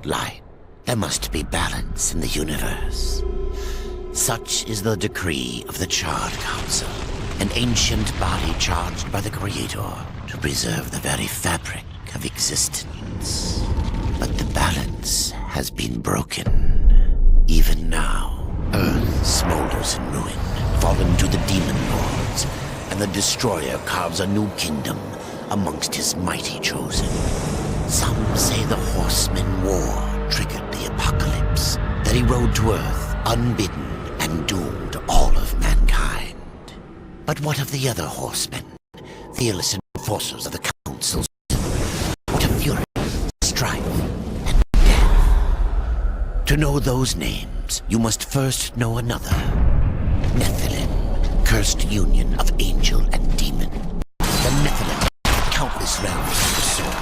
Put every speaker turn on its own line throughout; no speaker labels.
light. There must be balance in the universe. Such is the decree of the Charred Council, an ancient body charged by the Creator to preserve the very fabric of existence. But the balance has been broken. Even now, Earth smolders in ruin, fallen to the Demon Lords, and the Destroyer carves a new kingdom amongst his mighty chosen. Some say the Horseman War triggered the apocalypse, that he rode to Earth unbidden and doomed all of mankind. But what of the other horsemen, fearless enforcers of the Council's will? What of fury, strife, and death? To know those names, you must first know another. Nephilim, cursed union of angel and demon. The Nephilim had countless realms to the sword,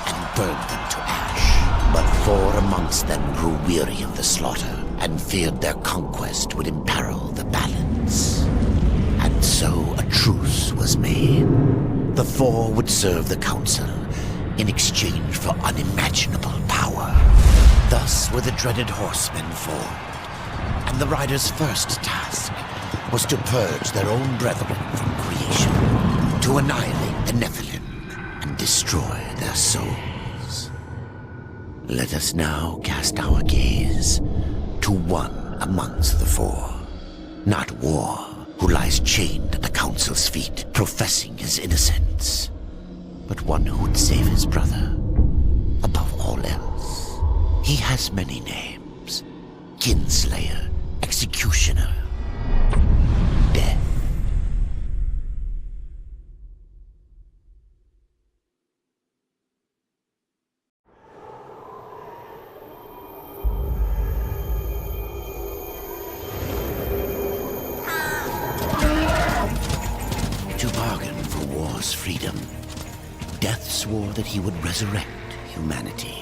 and burned them to ash. But 4 amongst them grew weary of the slaughter, and feared their conquest would imperil the balance. And so a truce was made. The 4 would serve the Council in exchange for unimaginable power. Thus were the dreaded horsemen formed, and the riders' first task was to purge their own brethren from creation, to annihilate the Nephilim and destroy their souls. Let us now cast our gaze to one amongst the 4. Not War, who lies chained at the Council's feet, professing his innocence, but one who would save his brother above all else. He has many names: Kinslayer, Executioner, Death. To bargain for war's freedom, Death swore that he would resurrect humanity.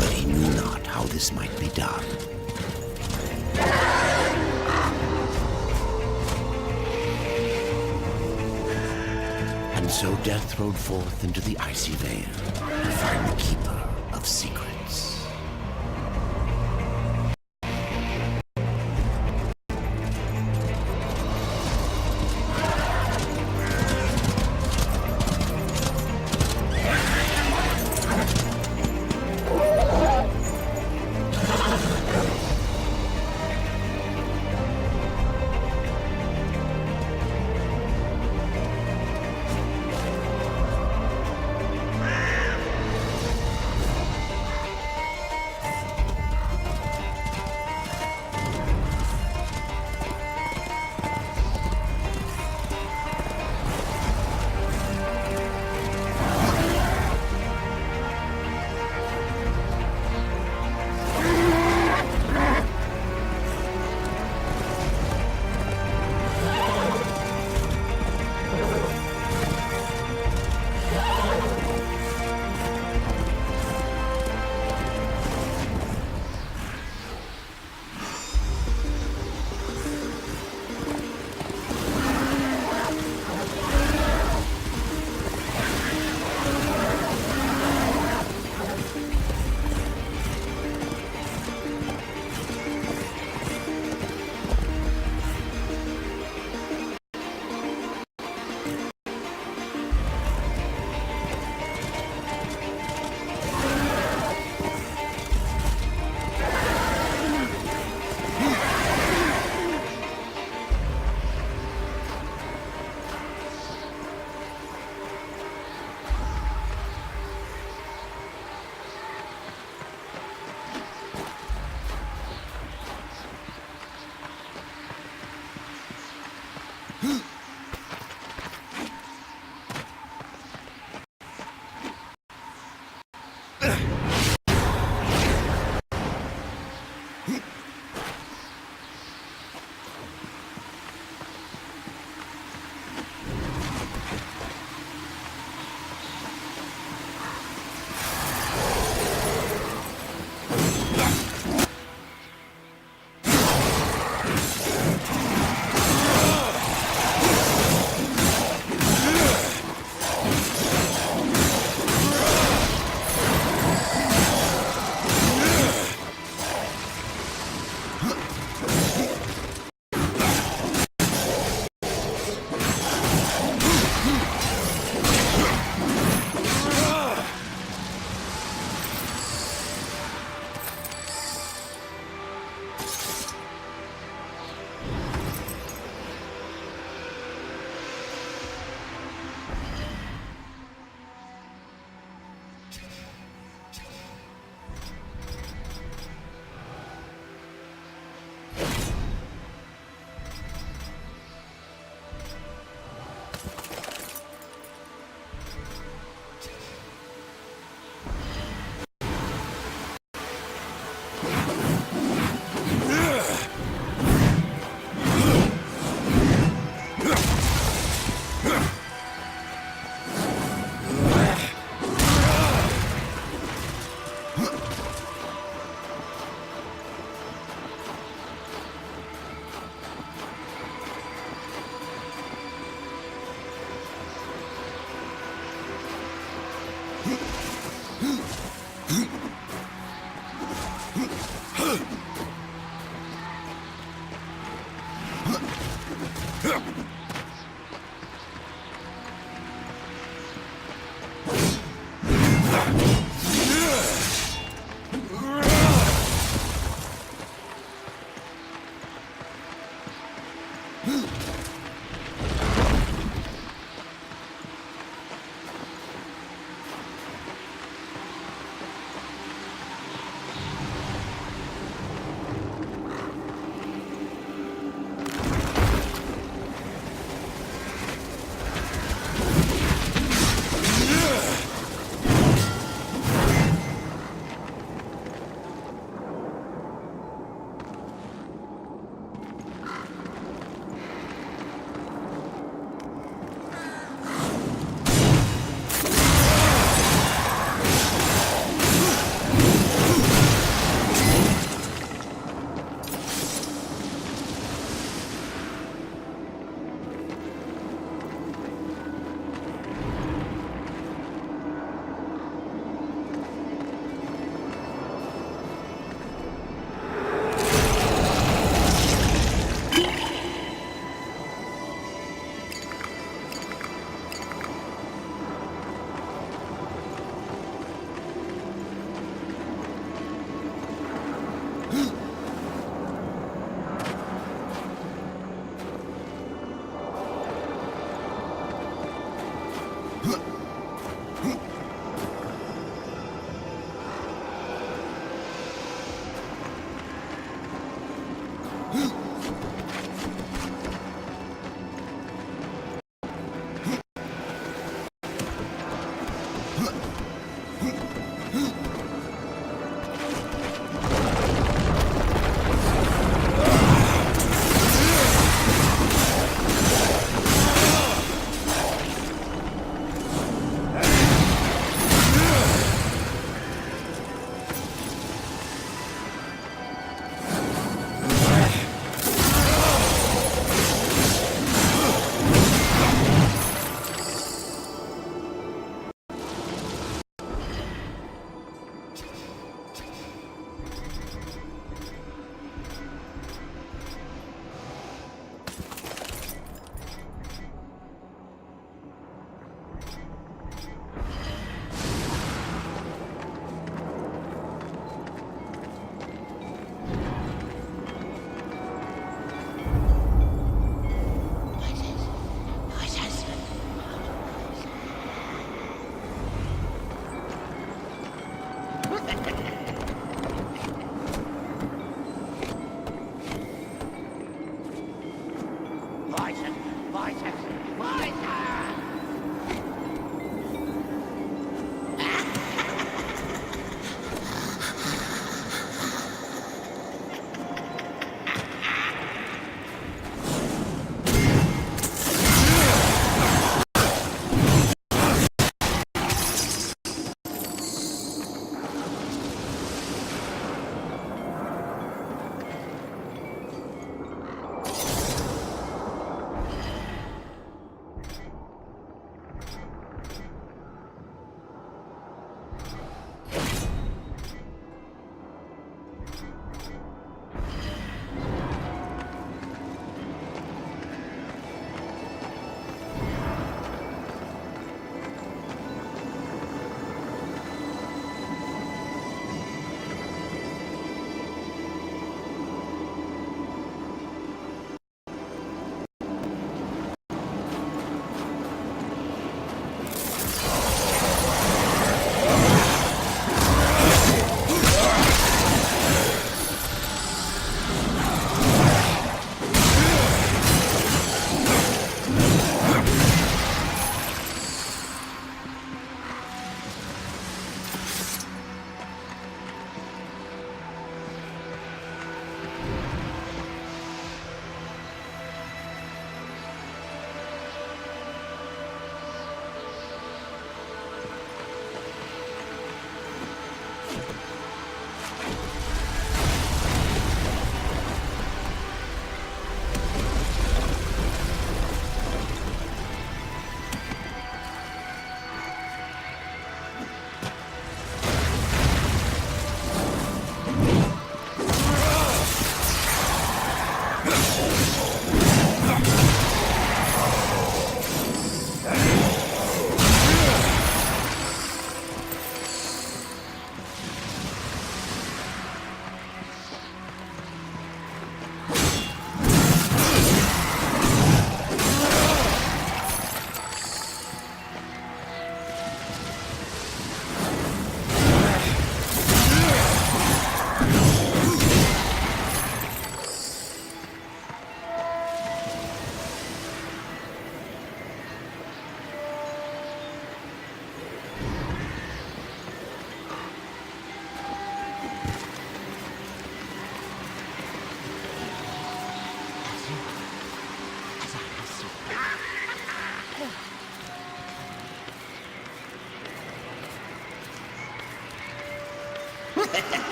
But he knew not how this might be done. And so Death rode forth into the icy veil to find the Keeper of Secrets.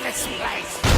this place!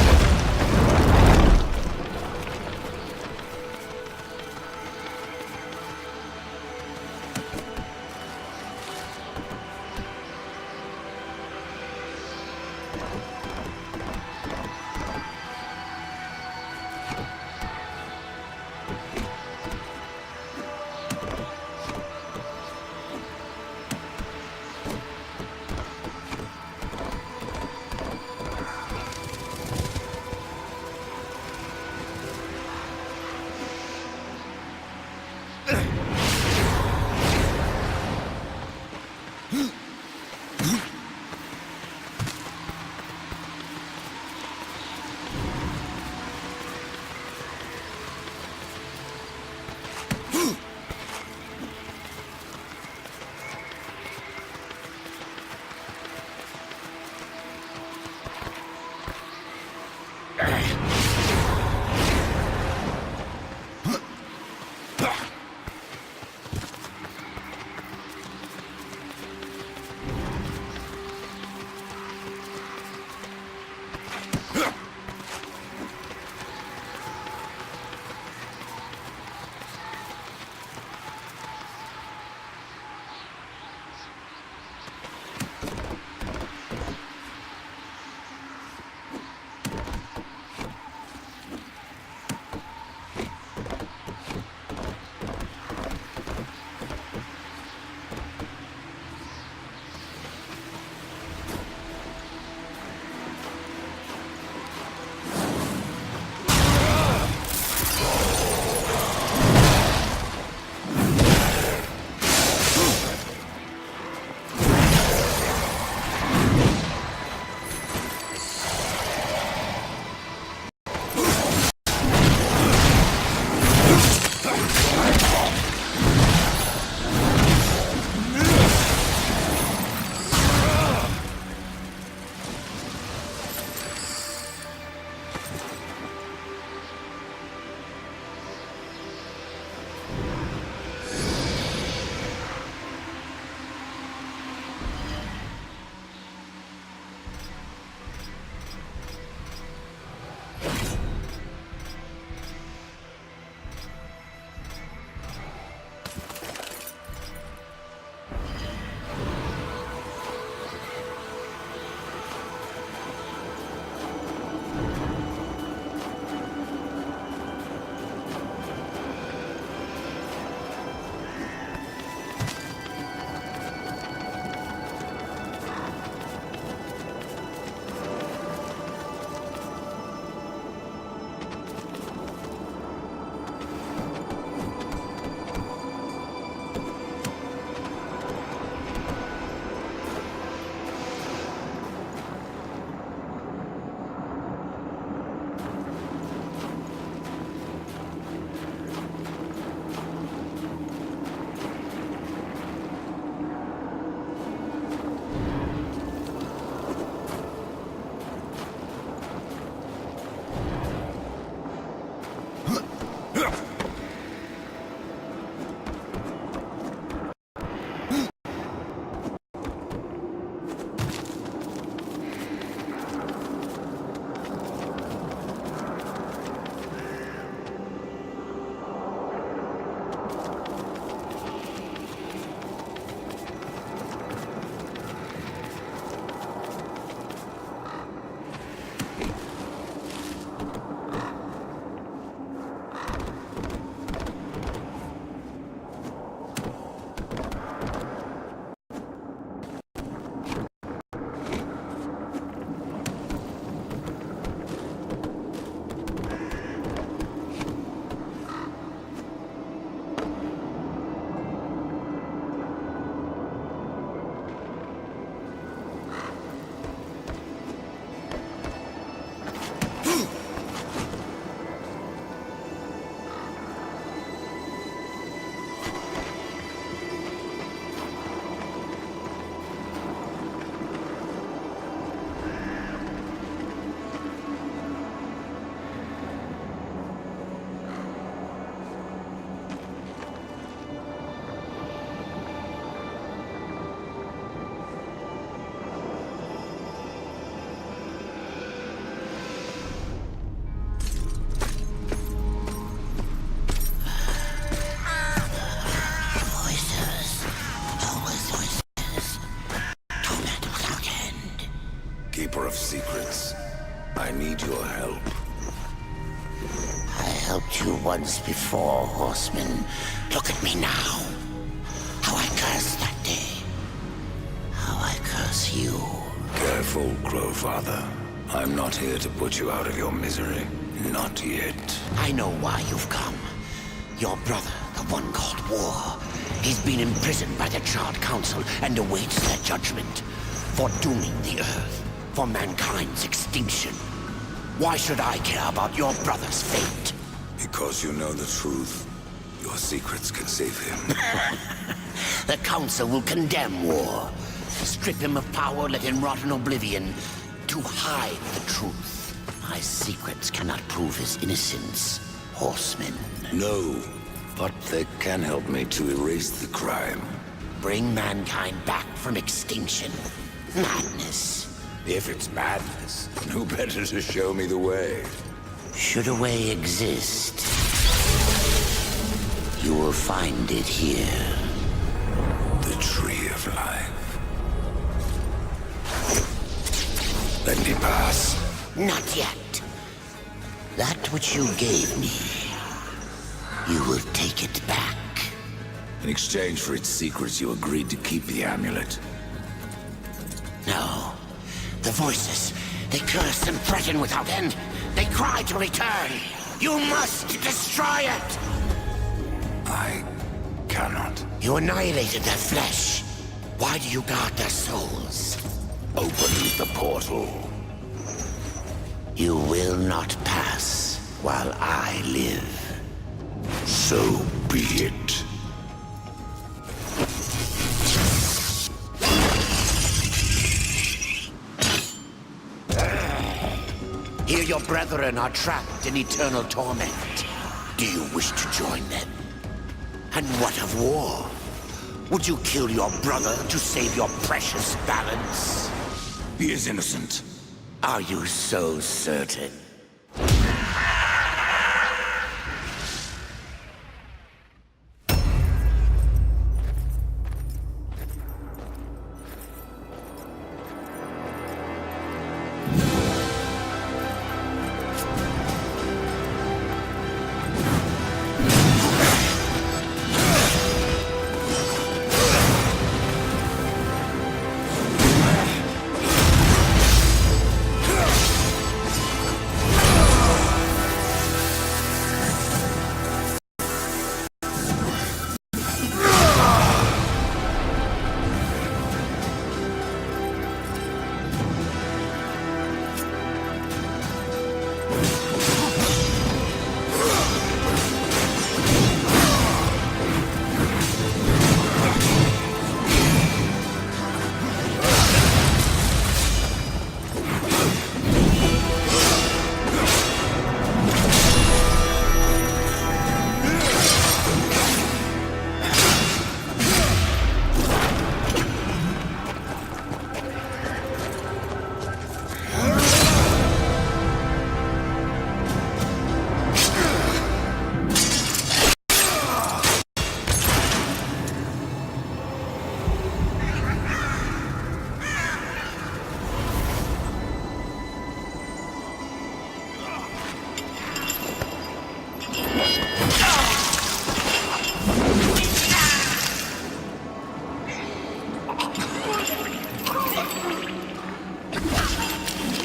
Pass. I need your help.
I helped you once before, Horseman. Look at me now. How I cursed that day. How I curse you.
Careful, Crowfather. I'm not here to put you out of your misery. Not yet.
I know why you've come. Your brother, the one called War. He's been imprisoned by the Charred Council and awaits their judgment. For dooming the Earth. For mankind's extinction. Why should I care about your brother's fate?
Because you know the truth. Your secrets can save him.
The Council will condemn War. Strip him of power, let him rot in oblivion. To hide the truth. My secrets cannot prove his innocence, Horseman.
No, but they can help me to erase the crime.
Bring mankind back from extinction. Madness.
If it's madness, then who better to show me the way?
Should a way exist, you will find it here.
The Tree of Life. Let me pass.
Not yet. That which you gave me, you will take it back.
In exchange for its secrets, you agreed to keep the amulet.
No. The voices, they curse and threaten without end. They cry to return. You must destroy it!
I cannot.
You annihilated their flesh. Why do you guard their souls?
Open the portal.
You will not pass while I live.
So be it.
Here your brethren are trapped in eternal torment. Do you wish to join them? And what of War? Would you kill your brother to save your precious balance?
He is innocent.
Are you so certain?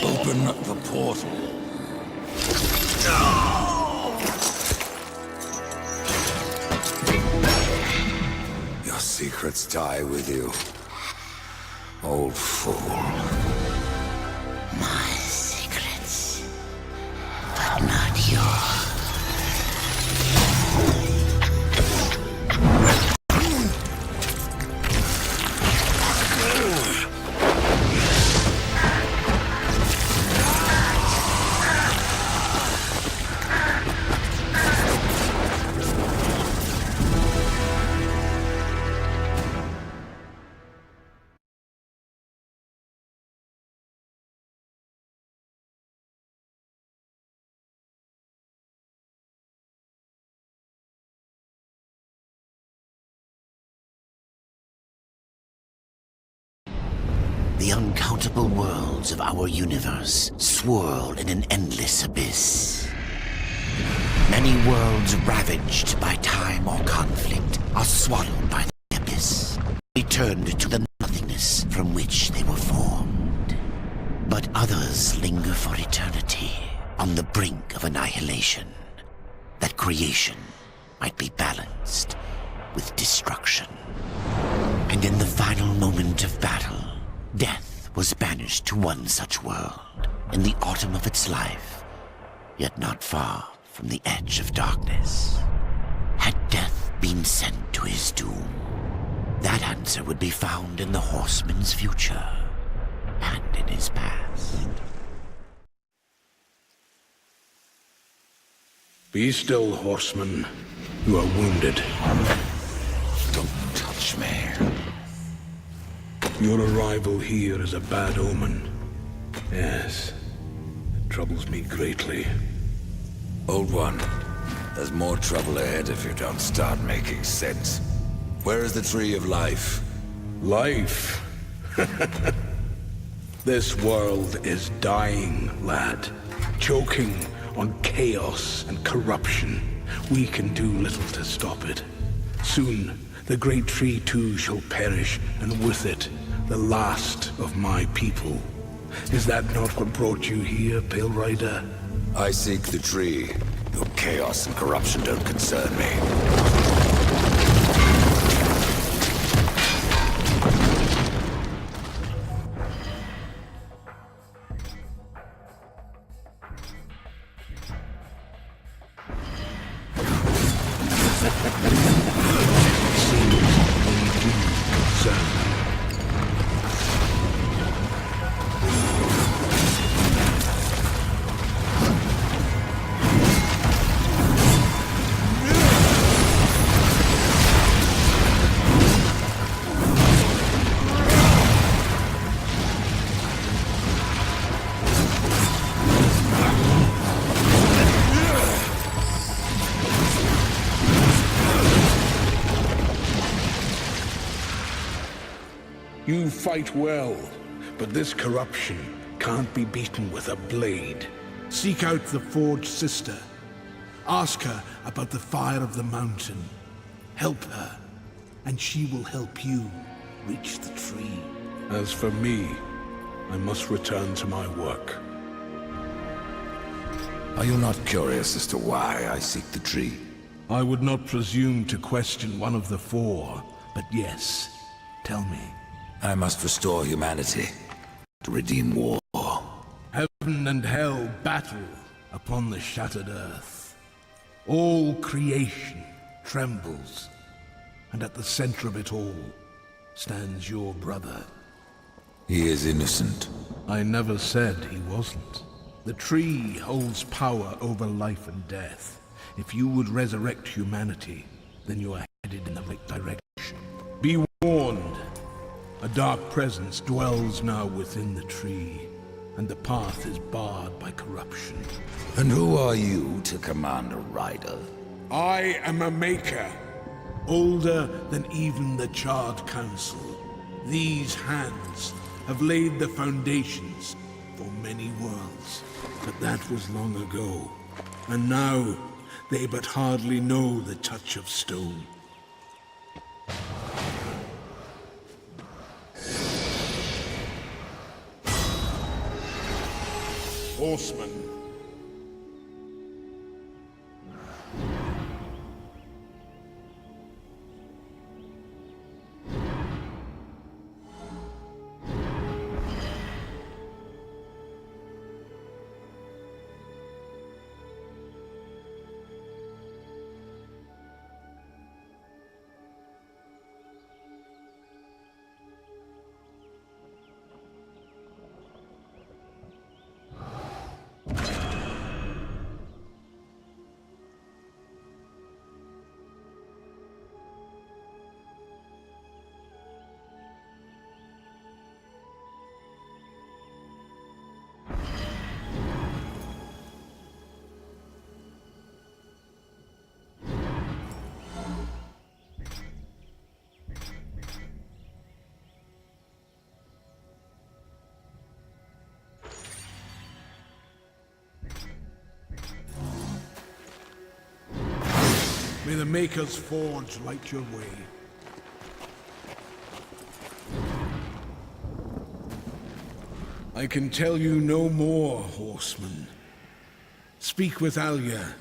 Open the portal. Your secrets die with you, old fool.
The uncountable worlds of our universe swirl in an endless abyss. Many worlds ravaged by time or conflict are swallowed by the abyss, returned to the nothingness from which they were formed. But others linger for eternity on the brink of annihilation, that creation might be balanced with destruction. And in the final moment of battle, death was banished to one such world in the autumn of its life, yet not far from the edge of darkness. Had death been sent to his doom? That answer would be found in the horseman's future and in his past.
Be still, horseman. You are wounded.
Don't touch me.
Your arrival here is a bad omen. Yes, it troubles me greatly.
Old one, there's more trouble ahead if you don't start making sense. Where is the Tree of Life?
Life? This world is dying, lad. Choking on chaos and corruption. We can do little to stop it. Soon, the great tree too shall perish, and with it, the last of my people. Is that not what brought you here, Pale Rider?
I seek the tree. Your chaos and corruption don't concern me.
You fight well, but this corruption can't be beaten with a blade. Seek out the Forged Sister. Ask her about the fire of the mountain. Help her, and she will help you reach the tree. As for me, I must return to my work.
Are you not curious as to why I seek the tree?
I would not presume to question one of the four, but yes, tell me.
I must restore humanity, to redeem war.
Heaven and hell battle upon the shattered earth. All creation trembles, and at the center of it all stands your brother.
He is innocent.
I never said he wasn't. The tree holds power over life and death. If you would resurrect humanity, then you are headed in the right direction. Be warned. A dark presence dwells now within the tree, and the path is barred by corruption.
And who are you to command a rider?
I am a maker, older than even the Charred Council. These hands have laid the foundations for many worlds, but that was long ago. And now, they but hardly know the touch of stone. Horseman. May the Maker's forge light your way. I can tell you no more, horseman. Speak with Alia.